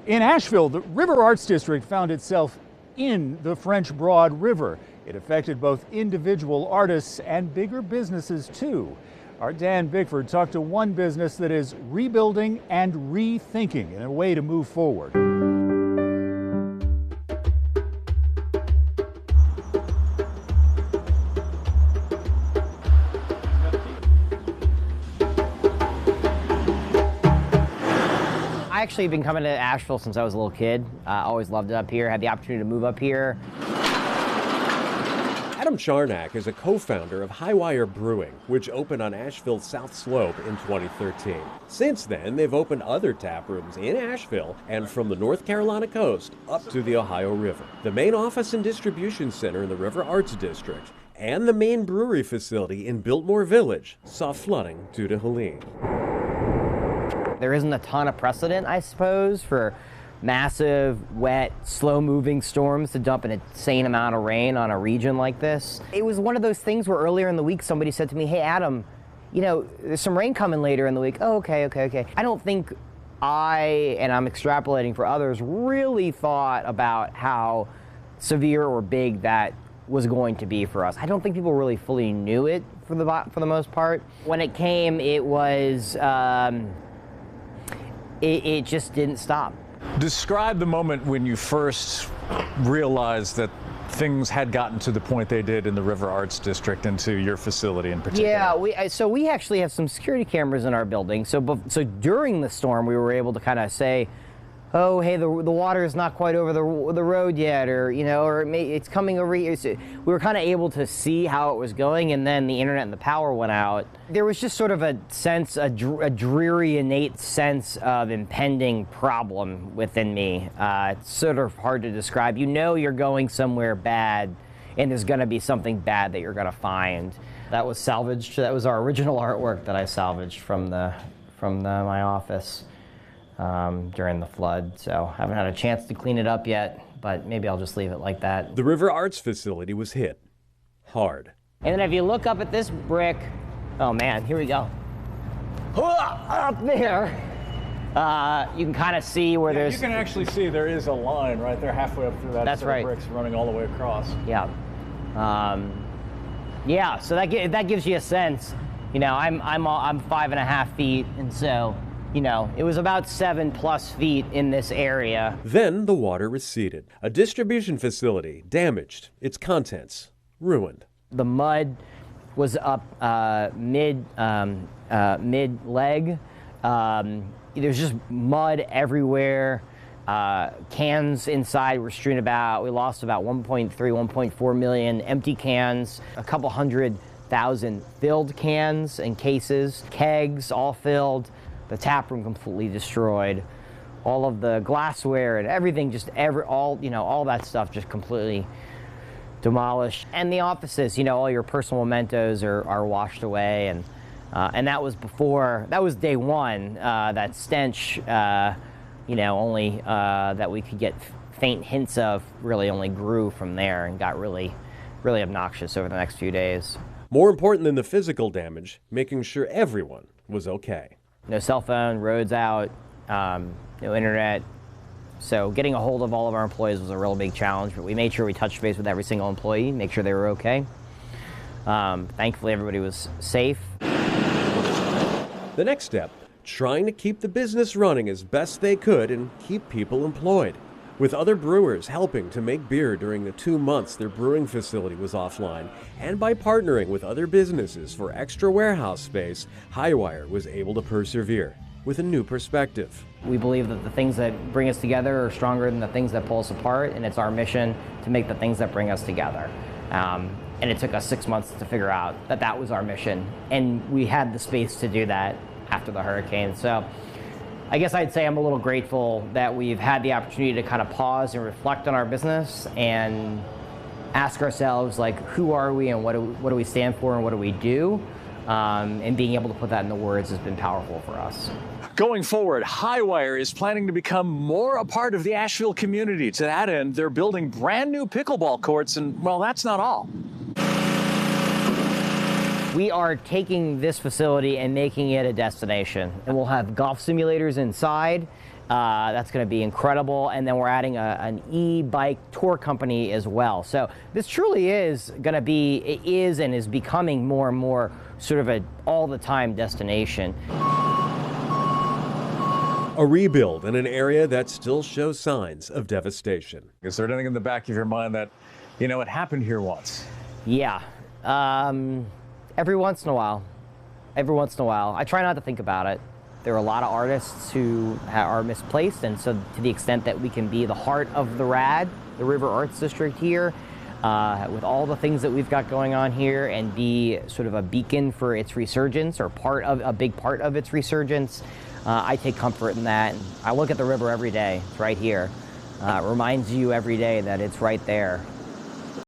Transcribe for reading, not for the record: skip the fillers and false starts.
In Asheville, the River Arts District found itself in the French Broad River. It affected both individual artists and bigger businesses too. Our Dan Bickford talked to one business that is rebuilding and rethinking in a way to move forward. I actually have been coming to Asheville since I was a little kid. Always loved it up here, had the opportunity to move up here. Adam Charnak is a co-founder of Hi-Wire Brewing, which opened on Asheville's South Slope in 2013. Since then, they've opened other tap rooms in Asheville and from the North Carolina coast up to the Ohio River. The main office and distribution center in the River Arts District and the main brewery facility in Biltmore Village saw flooding due to Helene. There isn't a ton of precedent, I suppose, for massive, wet, slow-moving storms to dump an insane amount of rain on a region like this. It was one of those things where earlier in the week somebody said to me, "Hey, Adam, you know, there's some rain coming later in the week." Oh, okay. I don't think and I'm extrapolating for others, really thought about how severe or big that was going to be for us. I don't think people really fully knew it for the most part. When it came, it was, it just didn't stop. Describe the moment when you first realized that things had gotten to the point they did in the River Arts District and to your facility in particular. Yeah, so we actually have some security cameras in our building. So during the storm, we were able to kind of say, "Oh, hey, the water is not quite over the road yet," or it's coming over here. So we were kind of able to see how it was going, and then the internet and the power went out. There was just sort of a sense, a dreary, innate sense of impending problem within me. It's sort of hard to describe. You know you're going somewhere bad, and there's going to be something bad that you're going to find. That was salvaged. That was our original artwork that I salvaged from my office during the flood. So haven't had a chance to clean it up yet, but maybe I'll just leave it like that. The River Arts facility was hit hard. And then if you look up at this brick, oh man, here we go. Up there, you can kind of see where there's... You can actually see there is a line right there halfway up through that That's set right. of bricks running all the way across. Yeah. Yeah, so that gives you a sense. You know, I'm 5.5 feet, and so, you know, it was about 7+ feet in this area. Then the water receded. A distribution facility damaged, its contents ruined. The mud was up mid-leg. There's just mud everywhere. Cans inside were strewn about. We lost about 1.4 million empty cans, a couple 100,000 filled cans and cases, kegs all filled. The tap room completely destroyed. All of the glassware and everything, all that stuff just completely demolished. And the offices, all your personal mementos are washed away. And that was day one. That stench, only that we could get faint hints of, really only grew from there and got really, really obnoxious over the next few days. More important than the physical damage, making sure everyone was okay. No cell phone, roads out, no internet. So getting a hold of all of our employees was a real big challenge, but we made sure we touched base with every single employee, make sure they were okay. Thankfully, everybody was safe. The next step, trying to keep the business running as best they could and keep people employed. With other brewers helping to make beer during the 2 months their brewing facility was offline, and by partnering with other businesses for extra warehouse space, Highwire was able to persevere with a new perspective. We believe that the things that bring us together are stronger than the things that pull us apart, and it's our mission to make the things that bring us together. And it took us 6 months to figure out that that was our mission, and we had the space to do that after the hurricane. So I guess I'd say I'm a little grateful that we've had the opportunity to kind of pause and reflect on our business and ask ourselves, like, who are we and what do we stand for and what do we do? And being able to put that into words has been powerful for us. Going forward, Highwire is planning to become more a part of the Asheville community. To that end, they're building brand new pickleball courts, and, well, that's not all. We are taking this facility and making it a destination. And we'll have golf simulators inside. That's going to be incredible. And then we're adding an e-bike tour company as well. So this truly is going to be, it is and is becoming more and more sort of a all-the-time destination. A rebuild in an area that still shows signs of devastation. Is there anything in the back of your mind that, you know, it happened here once? Yeah, every once in a while. Every once in a while. I try not to think about it. There are a lot of artists who are misplaced, and so to the extent that we can be the heart of the RAD, the River Arts District here, with all the things that we've got going on here, and be sort of a beacon for its resurgence, or a big part of its resurgence, I take comfort in that. I look at the river every day. It's right here. It reminds you every day that it's right there.